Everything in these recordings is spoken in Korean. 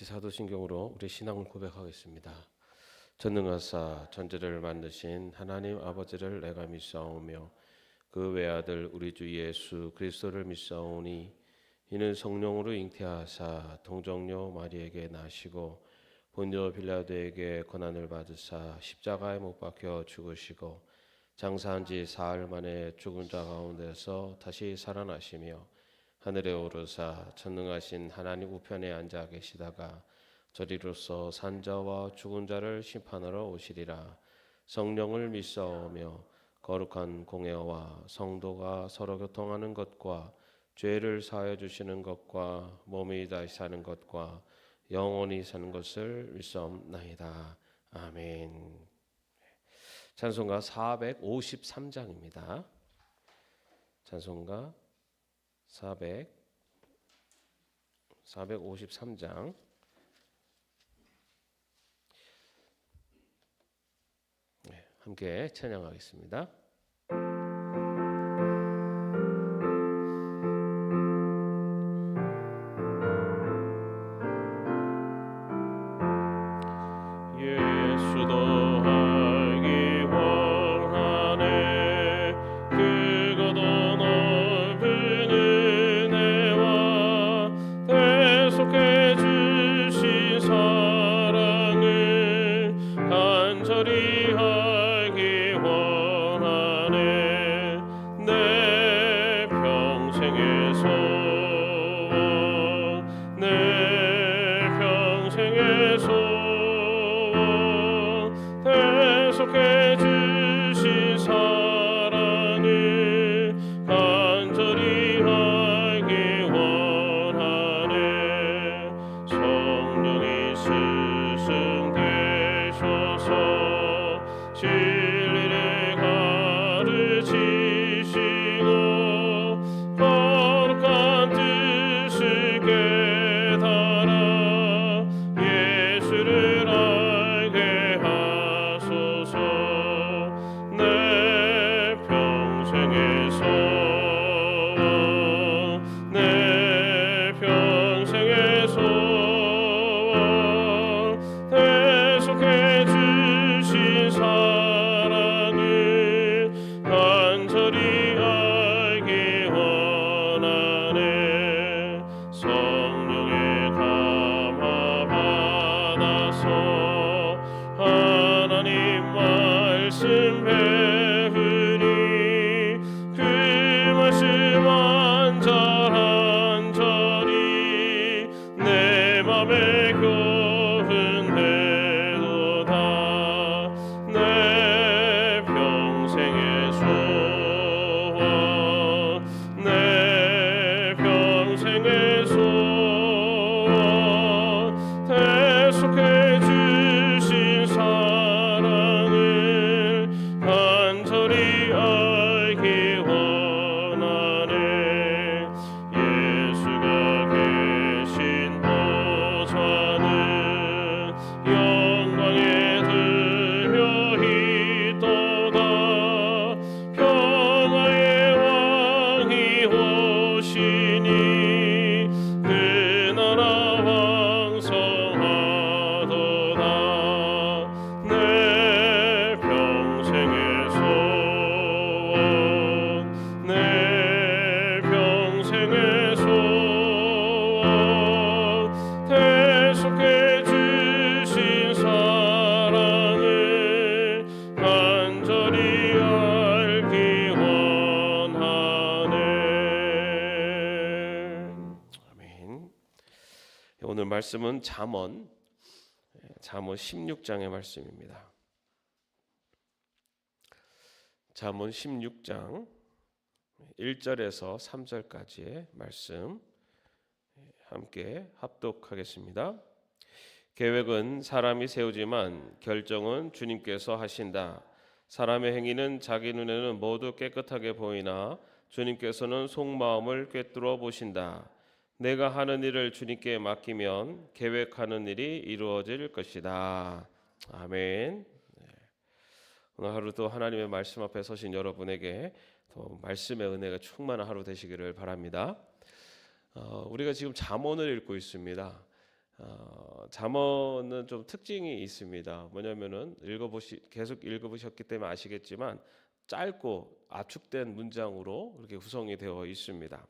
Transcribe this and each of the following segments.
사도신경으로 우리 신앙을 고백하겠습니다. 전능하사 천지를 만드신 하나님 아버지를 내가 믿사오며 그 외아들 우리 주 예수 그리스도를 믿사오니 이는 성령으로 잉태하사 동정녀 마리에게 나시고 본저 빌라도에게 고난을 받으사 십자가에 못 박혀 죽으시고 장사한 지 사흘 만에 죽은 자 가운데서 다시 살아나시며 하늘에 오르사 전능하신 하나님 우편에 앉아 계시다가 저리로서 산자와 죽은 자를 심판하러 오시리라. 성령을 믿사오며 거룩한 공회와 성도가 서로 교통하는 것과 죄를 사하여 주시는 것과 몸이 다시 사는 것과 영원히 사는 것을 믿사옵나이다. 아멘. 찬송가 453장입니다. 찬송가 453장 함께 찬양하겠습니다. 예수도 알기 원하네 그거도 넓은 은혜와 대속해 주신 사랑을 간절히 알기 원하네 내 평생의 소원 내 평생의 소원 대속해 주신 사랑을 간절히 알기 원하네 성령이 스승되셔서 진리를 가르치시고 거룩한 뜻을 깨달아 예수를 알게 하소서 내 평생의 소원 내 평생의 소원 대속해 주신 사랑을 간절히 알기 원하네 성령의 감화 받아서 하나님 말씀 배우니 그 말씀 한 절 한 절이 내 맘에 교훈되도다 내 평생의 소원 내 평생의 소원 대속해 주신 사랑을 간절히 알기 원하네 예수가 계신 보좌는 영광에 들려 있도다 평화의 왕이 오시니 그 나라 왕성하도다 내 평생의 소원 내 평생의 소원 대속해 주신 사랑을 간절히 알기 원하네. 아멘. 오늘 말씀은 잠언 16장의 말씀입니다. 잠언 16장 1절에서 3절까지의 말씀 함께 합독하겠습니다. 계획은 사람이 세우지만 결정은 주님께서 하신다. 사람의 행위는 자기 눈에는 모두 깨끗하게 보이나 주님께서는 속마음을 꿰뚫어 보신다. 내가 하는 일을 주님께 맡기면 계획하는 일이 이루어질 것이다. 아멘. 오늘 하루도 하나님의 말씀 앞에 서신 여러분에게 또 말씀의 은혜가 충만한 하루 되시기를 바랍니다. 우리가 지금 잠언을 읽고 있습니다. 잠언은 좀 특징이 있습니다. 뭐냐면은 계속 읽어보셨기 때문에 아시겠지만 짧고 압축된 문장으로 이렇게 구성이 되어 있습니다.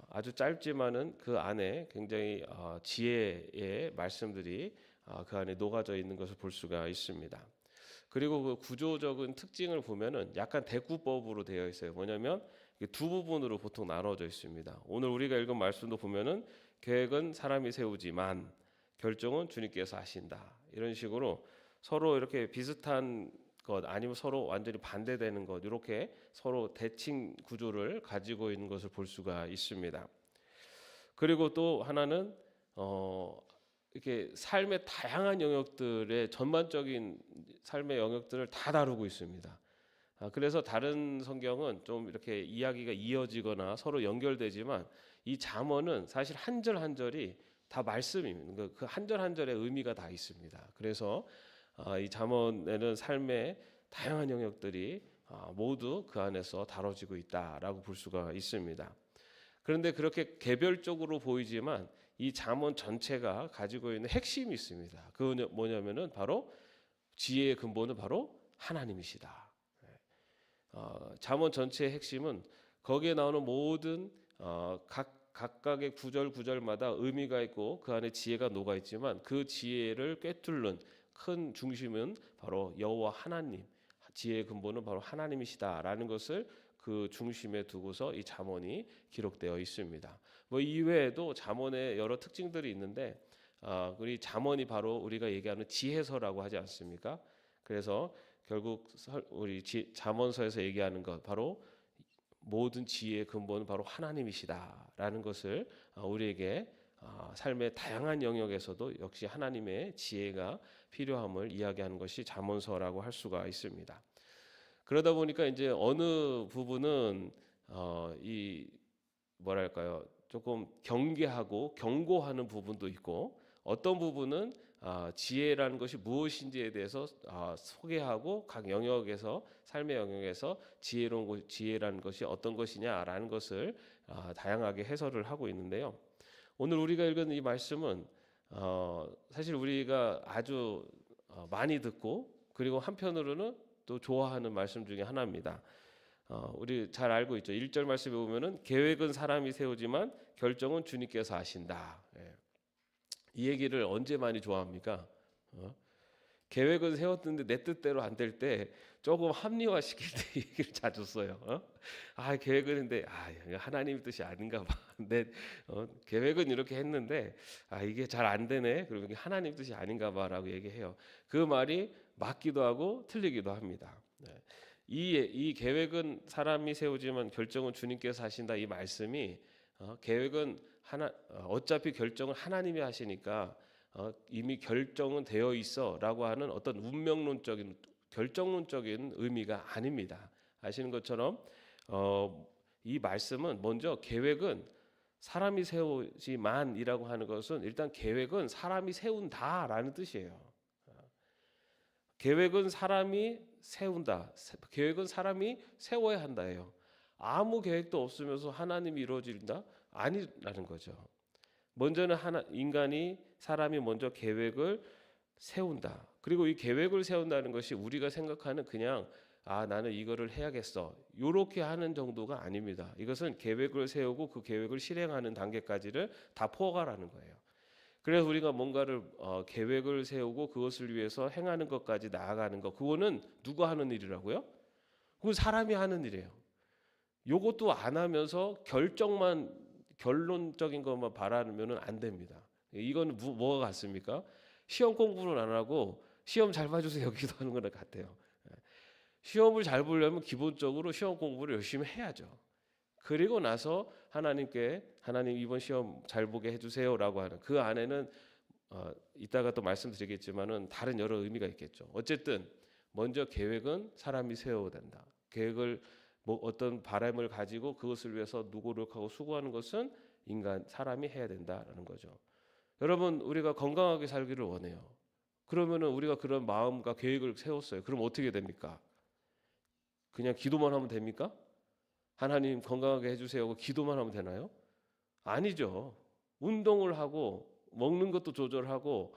아주 짧지만은 그 안에 굉장히 지혜의 말씀들이 그 안에 녹아져 있는 것을 볼 수가 있습니다. 그리고 그 구조적인 특징을 보면은 약간 대구법으로 되어 있어요. 뭐냐면 두 부분으로 보통 나눠져 있습니다. 오늘 우리가 읽은 말씀도 보면은 계획은 사람이 세우지만 결정은 주님께서 하신다. 이런 식으로 서로 이렇게 비슷한 것 아니면 서로 완전히 반대되는 것 이렇게 서로 대칭 구조를 가지고 있는 것을 볼 수가 있습니다. 그리고 또 하나는 이렇게 삶의 다양한 영역들의 전반적인 삶의 영역들을 다 다루고 있습니다. 그래서 다른 성경은 좀 이렇게 이야기가 이어지거나 서로 연결되지만 이 잠언은 사실 한 절 한 절이 다 말씀입니다. 그 한 절 한 절의 의미가 다 있습니다. 그래서 이 잠언에는 삶의 다양한 영역들이 모두 그 안에서 다뤄지고 있다라고 볼 수가 있습니다. 그런데 그렇게 개별적으로 보이지만 이 잠언 전체가 가지고 있는 핵심이 있습니다. 그건 뭐냐면은 바로 지혜의 근본은 바로 하나님이시다. 잠언 전체의 핵심은 거기에 나오는 모든 각각의 구절마다 의미가 있고 그 안에 지혜가 녹아 있지만 그 지혜를 꿰뚫는 큰 중심은 바로 여호와 하나님, 지혜의 근본은 바로 하나님이시다라는 것을 그 중심에 두고서 이 잠언이 기록되어 있습니다. 뭐 이외에도 잠언의 여러 특징들이 있는데 우리 잠언이 바로 우리가 얘기하는 지혜서라고 하지 않습니까? 그래서 결국 우리 잠언서에서 얘기하는 것 바로 모든 지혜의 근본은 바로 하나님이시다라는 것을 우리에게 삶의 다양한 영역에서도 역시 하나님의 지혜가 필요함을 이야기하는 것이 잠언서라고 할 수가 있습니다. 그러다 보니까 이제 어느 부분은 이 뭐랄까요 조금 경계하고 경고하는 부분도 있고 어떤 부분은 지혜라는 것이 무엇인지에 대해서 소개하고 각 영역에서 삶의 영역에서 지혜라는 것이 어떤 것이냐라는 것을 다양하게 해설을 하고 있는데요. 오늘 우리가 읽은 이 말씀은 사실 우리가 아주 많이 듣고 그리고 한편으로는 또 좋아하는 말씀 중에 하나입니다. 우리 잘 알고 있죠. 1절 말씀에 보면은 계획은 사람이 세우지만 결정은 주님께서 하신다. 이 얘기를 언제 많이 좋아합니까? 계획은 세웠는데 내 뜻대로 안 될 때 조금 합리화시킬 때 얘기를 자주 써요. 계획은 했는데 하나님 뜻이 아닌가 봐. 내 계획은 이렇게 했는데 이게 잘 안 되네. 그리고 이게 하나님 뜻이 아닌가 봐라고 얘기해요. 그 말이 맞기도 하고 틀리기도 합니다. 이 계획은 사람이 세우지만 결정은 주님께서 하신다. 이 말씀이 계획은 어차피 결정을 하나님이 하시니까 이미 결정은 되어 있어라고 하는 어떤 운명론적인 결정론적인 의미가 아닙니다. 아시는 것처럼 이 말씀은 먼저 계획은 사람이 세우지만이라고 하는 것은 일단 계획은 사람이 세운다라는 뜻이에요. 계획은 사람이 세운다. 계획은 사람이 세워야 한다예요. 아무 계획도 없으면서 하나님이 이루어진다? 아니라는 거죠. 먼저는 사람이 먼저 계획을 세운다. 그리고 이 계획을 세운다는 것이 우리가 생각하는 그냥 나는 이거를 해야겠어. 이렇게 하는 정도가 아닙니다. 이것은 계획을 세우고 그 계획을 실행하는 단계까지를 다 포괄하는 거예요. 그래서 우리가 뭔가를 계획을 세우고 그것을 위해서 행하는 것까지 나아가는 것, 그거는 누가 하는 일이라고요? 그건 사람이 하는 일이에요. 요것도 안 하면서 결론적인 것만 바라면은 안 됩니다. 이건 뭐가 같습니까? 시험 공부는 안 하고 시험 잘 봐주세요 기도하는 거랑 같아요. 시험을 잘 보려면 기본적으로 시험 공부를 열심히 해야죠. 그리고 나서 하나님 이번 시험 잘 보게 해주세요라고 하는 그 안에는 이따가 또 말씀드리겠지만은 다른 여러 의미가 있겠죠. 어쨌든 먼저 계획은 사람이 세워야 된다. 계획을 어떤 바람을 가지고 그것을 위해서 노력하고 수고하는 것은 사람이 해야 된다라는 거죠. 여러분 우리가 건강하게 살기를 원해요. 그러면은 우리가 그런 마음과 계획을 세웠어요. 그럼 어떻게 됩니까? 그냥 기도만 하면 됩니까? 하나님 건강하게 해주세요 하고 기도만 하면 되나요? 아니죠. 운동을 하고 먹는 것도 조절하고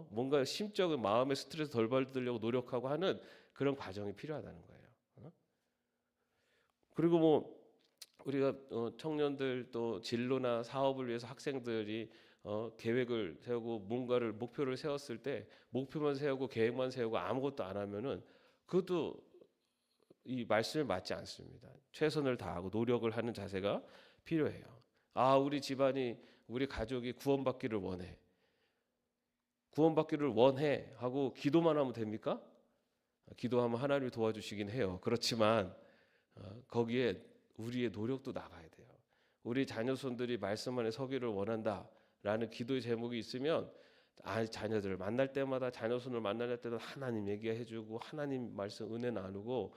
뭔가 심적인 마음의 스트레스 덜 받으려고 노력하고 하는 그런 과정이 필요하다는 거예요. 그리고 뭐 우리가 청년들 또 진로나 사업을 위해서 학생들이 계획을 세우고 뭔가를 목표를 세웠을 때 목표만 세우고 계획만 세우고 아무것도 안 하면은 그것도 이 말씀에 맞지 않습니다. 최선을 다하고 노력을 하는 자세가 필요해요. 우리 집안이 우리 가족이 구원받기를 원해. 구원받기를 원해 하고 기도만 하면 됩니까? 기도하면 하나님이 도와주시긴 해요. 그렇지만 거기에 우리의 노력도 나가야 돼요. 우리 자녀손들이 말씀 안에 서기를 원한다라는 기도의 제목이 있으면 자녀들을 만날 때마다 자녀손을 만날 때마다 하나님 얘기해주고 하나님 말씀 은혜 나누고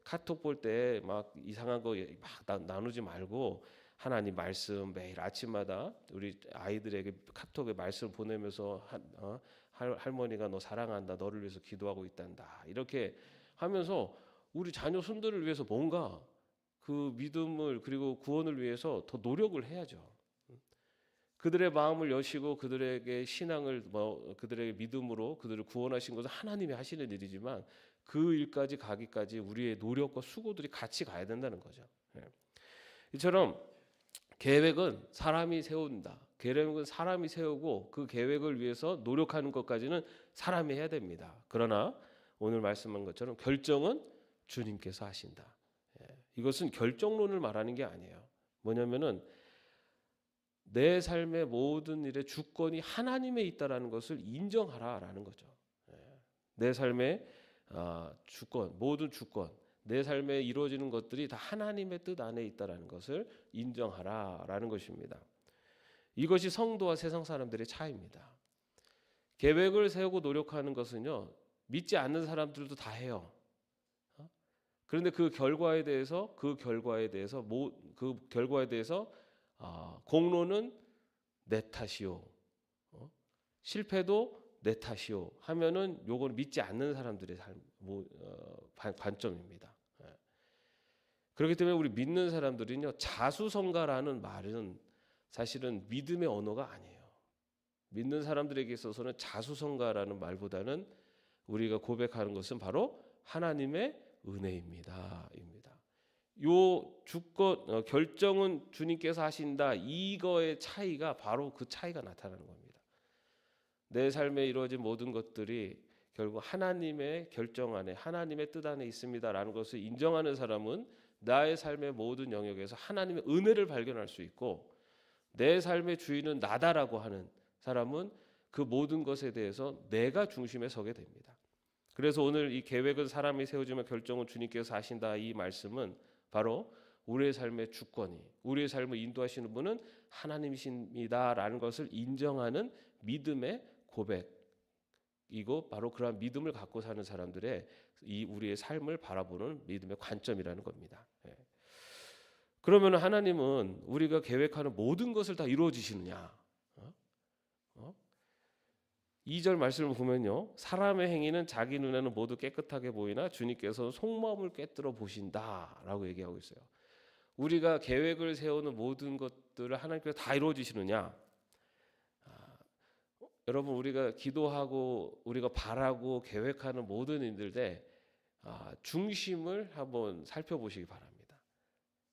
카톡 볼 때 막 이상한 거 막 나누지 말고 하나님 말씀 매일 아침마다 우리 아이들에게 카톡에 말씀 보내면서 할머니가 너 사랑한다, 너를 위해서 기도하고 있단다 이렇게 하면서 우리 자녀 손들을 위해서 뭔가 그 믿음을 그리고 구원을 위해서 더 노력을 해야죠. 그들의 마음을 여시고 그들에게 신앙을 그들에게 믿음으로 그들을 구원하신 것은 하나님이 하시는 일이지만 그 일까지 가기까지 우리의 노력과 수고들이 같이 가야 된다는 거죠. 이처럼 계획은 사람이 세운다. 계획은 사람이 세우고 그 계획을 위해서 노력하는 것까지는 사람이 해야 됩니다. 그러나 오늘 말씀한 것처럼 결정은 주님께서 하신다. 이것은 결정론을 말하는 게 아니에요. 뭐냐면은 내 삶의 모든 일의 주권이 하나님에 있다라는 것을 인정하라라는 거죠. 내 삶의 주권, 모든 주권, 내 삶에 이루어지는 것들이 다 하나님의 뜻 안에 있다라는 것을 인정하라라는 것입니다. 이것이 성도와 세상 사람들의 차이입니다. 계획을 세우고 노력하는 것은요, 믿지 않는 사람들도 다 해요. 그런데 그 결과에 대해서 공로는 내 탓이요, 실패도 내 탓이요 하면은 요건 믿지 않는 사람들의 관점입니다. 그렇기 때문에 우리 믿는 사람들은요, 자수성가라는 말은 사실은 믿음의 언어가 아니에요. 믿는 사람들에게 있어서는 자수성가라는 말보다는 우리가 고백하는 것은 바로 하나님의 은혜입니다. 요 주권 결정은 주님께서 하신다. 이거의 차이가 바로 그 차이가 나타나는 겁니다. 내 삶에 이루어진 모든 것들이 결국 하나님의 결정 안에 하나님의 뜻 안에 있습니다라는 것을 인정하는 사람은 나의 삶의 모든 영역에서 하나님의 은혜를 발견할 수 있고, 내 삶의 주인은 나다라고 하는 사람은 그 모든 것에 대해서 내가 중심에 서게 됩니다. 그래서 오늘 이 계획은 사람이 세우지만 결정은 주님께서 하신다, 이 말씀은 바로 우리의 삶의 주권이, 우리의 삶을 인도하시는 분은 하나님이십니다라는 것을 인정하는 믿음의 고백이고, 바로 그러한 믿음을 갖고 사는 사람들의 이 우리의 삶을 바라보는 믿음의 관점이라는 겁니다. 그러면 하나님은 우리가 계획하는 모든 것을 다 이루어지시느냐? 2절 말씀을 보면요, 사람의 행위는 자기 눈에는 모두 깨끗하게 보이나 주님께서는 속마음을 꿰뚫어 보신다라고 얘기하고 있어요. 우리가 계획을 세우는 모든 것들을 하나님께서 다 이루어지시느냐? 여러분, 우리가 기도하고 우리가 바라고 계획하는 모든 일들에 중심을 한번 살펴보시기 바랍니다.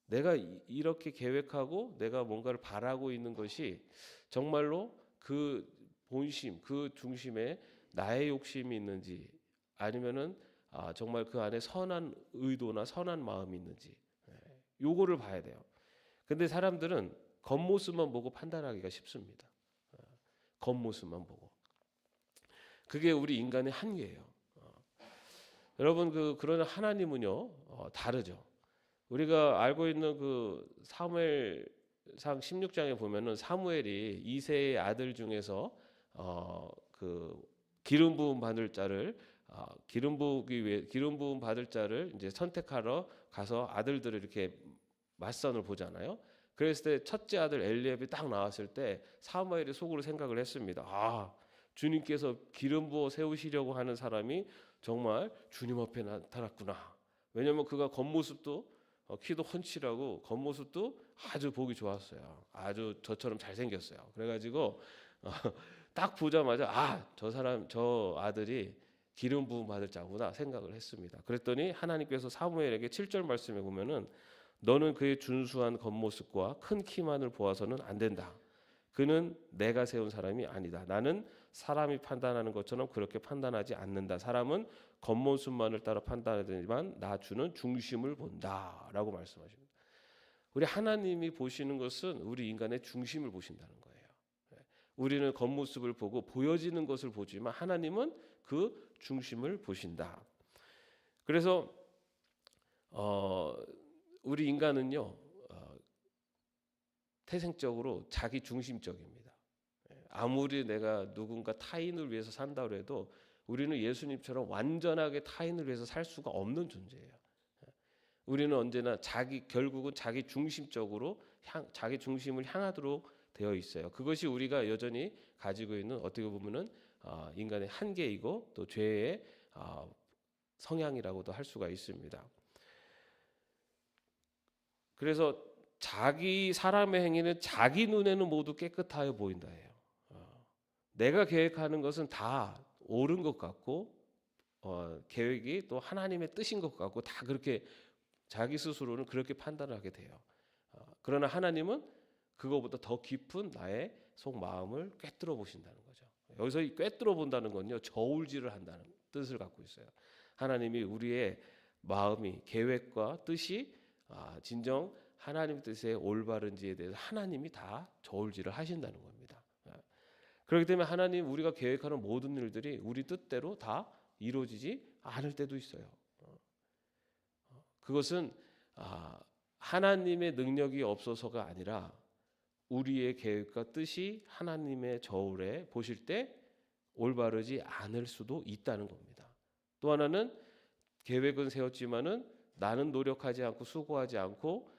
내가 이렇게 계획하고 내가 뭔가를 바라고 있는 것이 정말로 그 본심, 그 중심에 나의 욕심이 있는지, 아니면은 정말 그 안에 선한 의도나 선한 마음이 있는지, 요거를 봐야 돼요. 근데 사람들은 겉모습만 보고 판단하기가 쉽습니다. 겉모습만 보고. 그게 우리 인간의 한계예요. 여러분, 그러나 하나님은요, 다르죠. 우리가 알고 있는 그 사무엘상 16장에 보면은 사무엘이 이새의 아들 중에서 그 기름 부음 받을 자를 기름 부음 받을 자를 이제 선택하러 가서 아들들을 이렇게 맞선을 보잖아요. 그랬을 때 첫째 아들 엘리압이 딱 나왔을 때 사무엘이 속으로 생각을 했습니다. 주님께서 기름 부어 세우시려고 하는 사람이 정말 주님 앞에 나타났구나. 왜냐하면 그가 겉모습도 키도 훤칠하고 겉모습도 아주 보기 좋았어요. 아주 저처럼 잘생겼어요. 그래가지고 딱 보자마자 저 사람 저 아들이 기름 부음 받을 자구나 생각을 했습니다. 그랬더니 하나님께서 사무엘에게 7절 말씀에 보면은 너는 그의 준수한 겉모습과 큰 키만을 보아서는 안 된다. 그는 내가 세운 사람이 아니다. 나는 사람이 판단하는 것처럼 그렇게 판단하지 않는다. 사람은 겉모습만을 따라 판단하지만 나 주는 중심을 본다라고 말씀하십니다. 우리 하나님이 보시는 것은 우리 인간의 중심을 보신다는 거예요. 우리는 겉모습을 보고 보여지는 것을 보지만 하나님은 그 중심을 보신다. 그래서 우리 인간은요 태생적으로 자기 중심적입니다. 아무리 내가 누군가 타인을 위해서 산다고 해도 우리는 예수님처럼 완전하게 타인을 위해서 살 수가 없는 존재예요. 우리는 언제나 결국은 자기 중심적으로 자기 중심을 향하도록 되어 있어요. 그것이 우리가 여전히 가지고 있는 어떻게 보면은 인간의 한계이고 또 죄의 성향이라고도 할 수가 있습니다. 그래서 사람의 행위는 자기 눈에는 모두 깨끗하여 보인다예요. 내가 계획하는 것은 다 옳은 것 같고 계획이 또 하나님의 뜻인 것 같고 다 그렇게 자기 스스로는 그렇게 판단을 하게 돼요. 그러나 하나님은 그거보다 더 깊은 나의 속마음을 꿰뚫어 보신다는 거죠. 여기서 이 꿰뚫어 본다는 건요 저울질을 한다는 뜻을 갖고 있어요. 하나님이 우리의 마음이 계획과 뜻이 진정 하나님 뜻의 올바른지에 대해서 하나님이 다 저울질을 하신다는 겁니다. 그렇기 때문에 하나님 우리가 계획하는 모든 일들이 우리 뜻대로 다 이루어지지 않을 때도 있어요. 그것은 하나님의 능력이 없어서가 아니라 우리의 계획과 뜻이 하나님의 저울에 보실 때 올바르지 않을 수도 있다는 겁니다. 또 하나는 계획은 세웠지만은 나는 노력하지 않고 수고하지 않고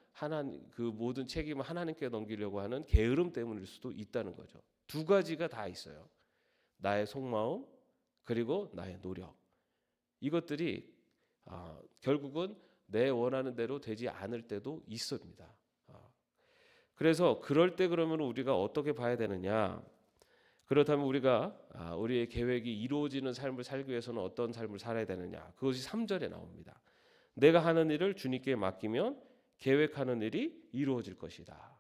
그 모든 책임을 하나님께 넘기려고 하는 게으름 때문일 수도 있다는 거죠. 두 가지가 다 있어요. 나의 속마음 그리고 나의 노력. 이것들이 결국은 내 원하는 대로 되지 않을 때도 있습니다. 그래서 그럴 때 그러면 우리가 어떻게 봐야 되느냐? 그렇다면 우리가 우리의 계획이 이루어지는 삶을 살기 위해서는 어떤 삶을 살아야 되느냐? 그것이 3절에 나옵니다. 내가 하는 일을 주님께 맡기면 계획하는 일이 이루어질 것이다.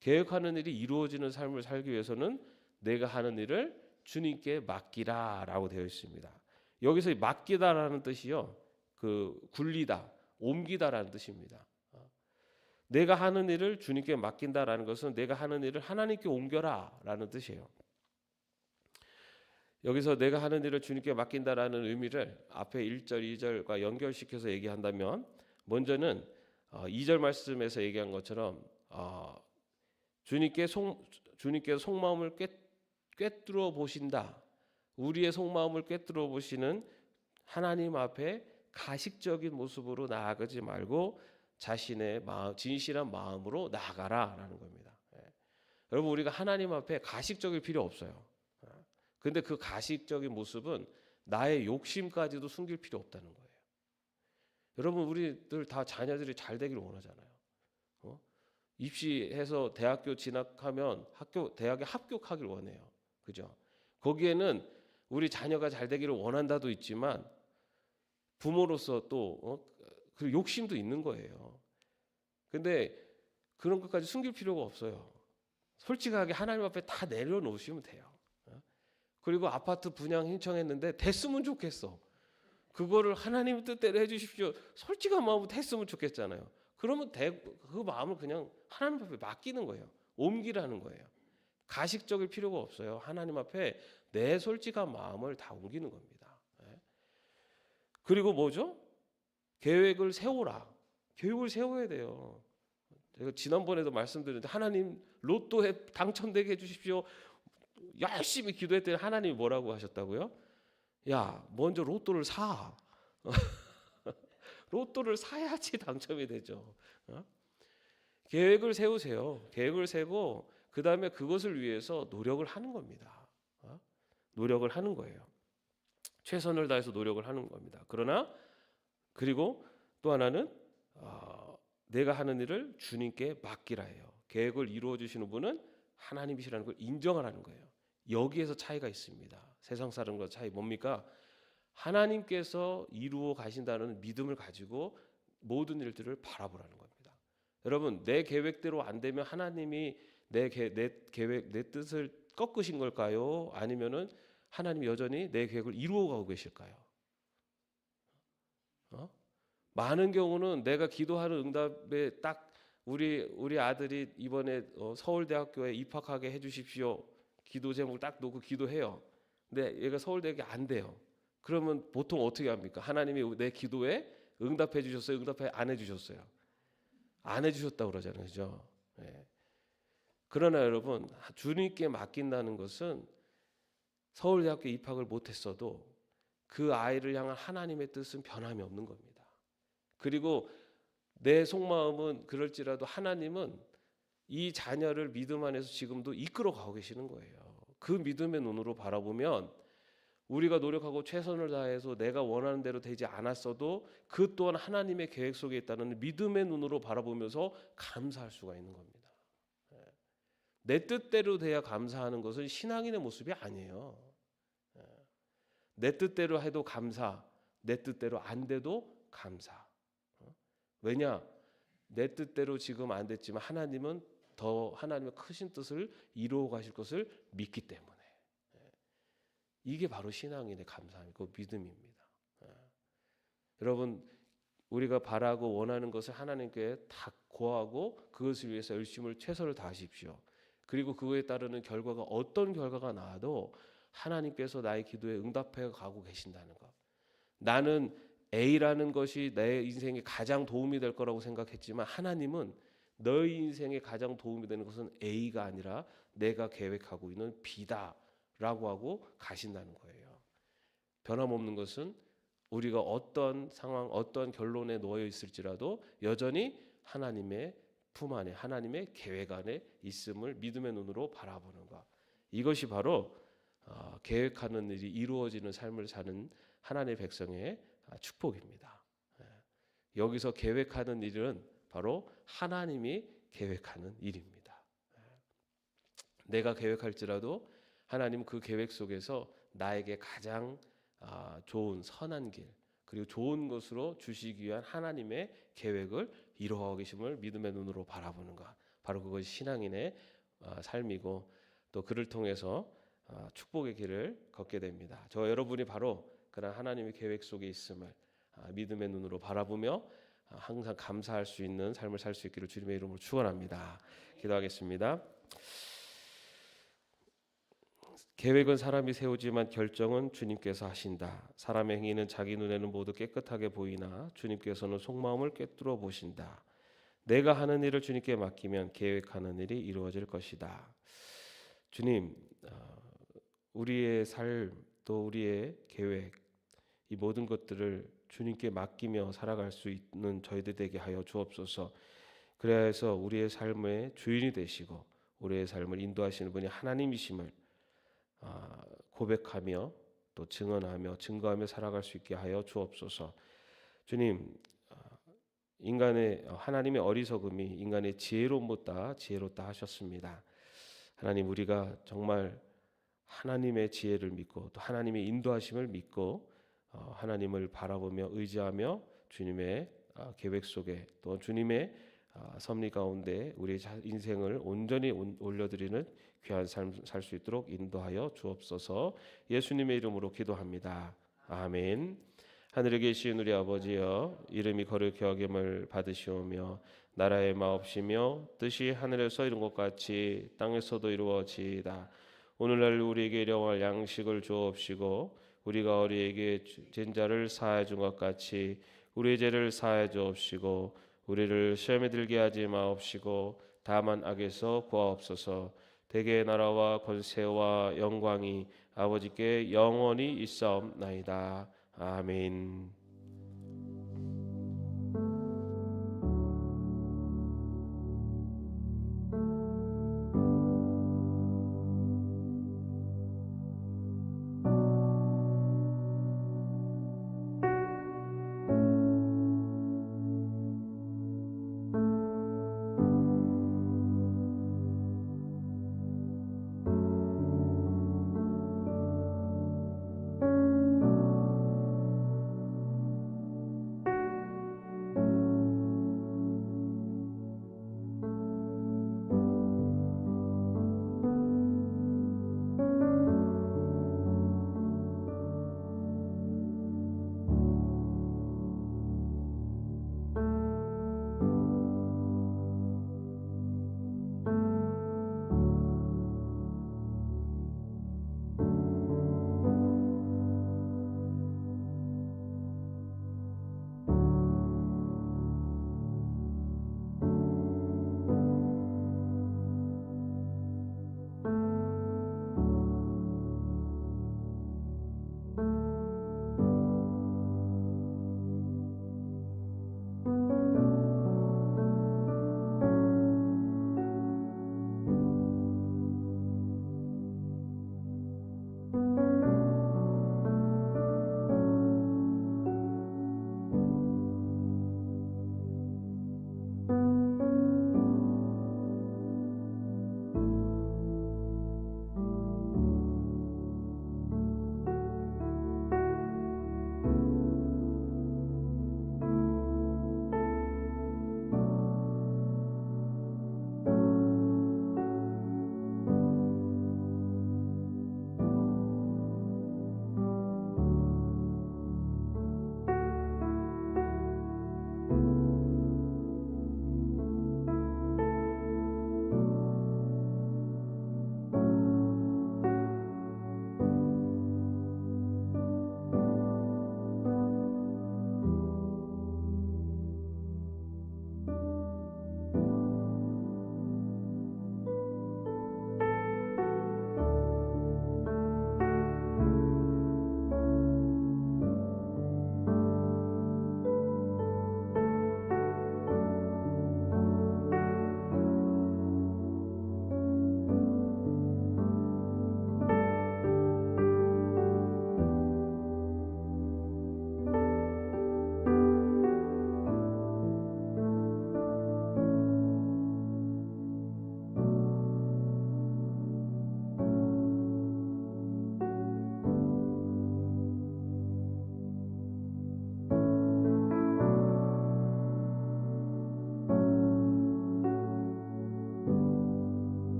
계획하는 일이 이루어지는 삶을 살기 위해서는 내가 하는 일을 주님께 맡기라라고 되어 있습니다. 여기서 맡기다라는 뜻이요, 굴리다, 옮기다라는 뜻입니다. 내가 하는 일을 주님께 맡긴다라는 것은 내가 하는 일을 하나님께 옮겨라라는 뜻이에요. 여기서 내가 하는 일을 주님께 맡긴다라는 의미를 앞에 1절, 2절과 연결시켜서 얘기한다면 먼저는 2절 말씀에서 얘기한 것처럼 주님께 속마음을 꿰뚫어 보신다. 우리의 속마음을 꿰뚫어 보시는 하나님 앞에 가식적인 모습으로 나아가지 말고 자신의 진실한 마음으로 나아가라라는 겁니다. 여러분 우리가 하나님 앞에 가식적일 필요 없어요. 근데 그 가식적인 모습은 나의 욕심까지도 숨길 필요 없다는 거예요. 여러분 우리들 다 자녀들이 잘 되기를 원하잖아요. 입시해서 대학교 진학하면 대학에 합격하길 원해요. 그죠? 거기에는 우리 자녀가 잘 되기를 원한다도 있지만 부모로서 또 그 욕심도 있는 거예요. 근데 그런 것까지 숨길 필요가 없어요. 솔직하게 하나님 앞에 다 내려놓으시면 돼요. 그리고 아파트 분양 신청했는데 됐으면 좋겠어. 그거를 하나님 뜻대로 해주십시오. 솔직한 마음으로 했으면 좋겠잖아요. 그러면 그 마음을 그냥 하나님 앞에 맡기는 거예요. 옮기라는 거예요. 가식적일 필요가 없어요. 하나님 앞에 내 솔직한 마음을 다 옮기는 겁니다. 그리고 뭐죠? 계획을 세워라. 계획을 세워야 돼요. 제가 지난번에도 말씀드렸는데 하나님 로또에 당첨되게 해주십시오. 열심히 기도했더니 하나님이 뭐라고 하셨다고요? 야, 먼저 로또를 사. 로또를 사야지 당첨이 되죠. 계획을 세우세요. 계획을 세고 그 다음에 그것을 위해서 노력을 하는 겁니다. 노력을 하는 거예요. 최선을 다해서 노력을 하는 겁니다. 그리고 또 하나는 내가 하는 일을 주님께 맡기라 해요. 계획을 이루어 주시는 분은 하나님이시라는 걸 인정하라는 거예요. 여기에서 차이가 있습니다. 세상 사람과 차이 뭡니까? 하나님께서 이루어 가신다는 믿음을 가지고 모든 일들을 바라보라는 겁니다. 여러분, 내 계획대로 안 되면 하나님이 내 계획, 내 뜻을 꺾으신 걸까요? 아니면은 하나님이 여전히 내 계획을 이루어가고 계실까요? 많은 경우는 내가 기도하는 응답에 딱 우리 아들이 이번에 서울대학교에 입학하게 해주십시오. 기도 제목을 딱 놓고 기도해요. 근데 얘가 서울대학에 안 돼요. 그러면 보통 어떻게 합니까? 하나님이 내 기도에 응답해 주셨어요? 응답해 안 해주셨어요? 안 해주셨다고 그러잖아요. 그죠? 네. 그러나 여러분, 주님께 맡긴다는 것은 서울대학교 입학을 못했어도 그 아이를 향한 하나님의 뜻은 변함이 없는 겁니다. 그리고 내 속마음은 그럴지라도 하나님은 이 자녀를 믿음 안에서 지금도 이끌어 가고 계시는 거예요. 그 믿음의 눈으로 바라보면 우리가 노력하고 최선을 다해서 내가 원하는 대로 되지 않았어도 그 또한 하나님의 계획 속에 있다는 믿음의 눈으로 바라보면서 감사할 수가 있는 겁니다. 내 뜻대로 돼야 감사하는 것은 신앙인의 모습이 아니에요. 내 뜻대로 해도 감사, 내 뜻대로 안 돼도 감사. 왜냐? 내 뜻대로 지금 안 됐지만 하나님은 더 하나님의 크신 뜻을 이루어 가실 것을 믿기 때문에. 이게 바로 신앙인의 감사이고 믿음입니다. 여러분, 우리가 바라고 원하는 것을 하나님께 다 고하고 그것을 위해서 열심을 최선을 다하십시오. 그리고 그거에 따르는 결과가 어떤 결과가 나와도 하나님께서 나의 기도에 응답해 가고 계신다는 것. 나는 A라는 것이 내 인생에 가장 도움이 될 거라고 생각했지만 하나님은 너의 인생에 가장 도움이 되는 것은 A가 아니라 내가 계획하고 있는 B다라고 하고 가신다는 거예요. 변함없는 것은 우리가 어떤 상황, 어떤 결론에 놓여 있을지라도 여전히 하나님의 품 안에, 하나님의 계획 안에 있음을 믿음의 눈으로 바라보는 것. 이것이 바로 계획하는 일이 이루어지는 삶을 사는 하나님의 백성의 축복입니다. 여기서 계획하는 일은 바로 하나님이 계획하는 일입니다. 내가 계획할지라도 하나님 그 계획 속에서 나에게 가장 좋은 선한 길 그리고 좋은 것으로 주시기 위한 하나님의 계획을 이루어가고 계심을 믿음의 눈으로 바라보는 것. 바로 그것이 신앙인의 삶이고 또 그를 통해서 축복의 길을 걷게 됩니다. 저 여러분이 바로 그런 하나님의 계획 속에 있음을 믿음의 눈으로 바라보며 항상 감사할 수 있는 삶을 살 수 있기를 주님의 이름으로 축원합니다. 기도하겠습니다. 계획은 사람이 세우지만 결정은 주님께서 하신다. 사람의 행위는 자기 눈에는 모두 깨끗하게 보이나 주님께서는 속마음을 꿰뚫어 보신다. 내가 하는 일을 주님께 맡기면 계획하는 일이 이루어질 것이다. 주님, 우리의 삶 또 우리의 계획 이 모든 것들을 주님께 맡기며 살아갈 수 있는 저희들 되게 하여 주옵소서. 그래야 해서 우리의 삶의 주인이 되시고 우리의 삶을 인도하시는 분이 하나님이심을 고백하며 또 증언하며 증거하며 살아갈 수 있게 하여 주옵소서. 주님, 인간의 하나님의 어리석음이 인간의 지혜로움보다 지혜롭다 하셨습니다. 하나님, 우리가 정말 하나님의 지혜를 믿고 또 하나님의 인도하심을 믿고 하나님을 바라보며 의지하며 주님의 계획 속에 또 주님의 섭리 가운데 우리의 인생을 온전히 올려드리는 귀한 삶 살 수 있도록 인도하여 주옵소서. 예수님의 이름으로 기도합니다. 아멘. 하늘에 계신 우리 아버지여, 이름이 거룩히 여김을 받으시오며 나라의 마옵시며 뜻이 하늘에서 이룬 것 같이 땅에서도 이루어지이다. 오늘날 우리에게 일용할 양식을 주옵시고 우리가 우리에게 진 자를 사하여 준 것 같이 우리의 죄를 사하여 주옵시고 우리를 시험에 들게 하지 마옵시고 다만 악에서 구하옵소서. 대개의 나라와 권세와 영광이 아버지께 영원히 있사옵나이다. 아멘.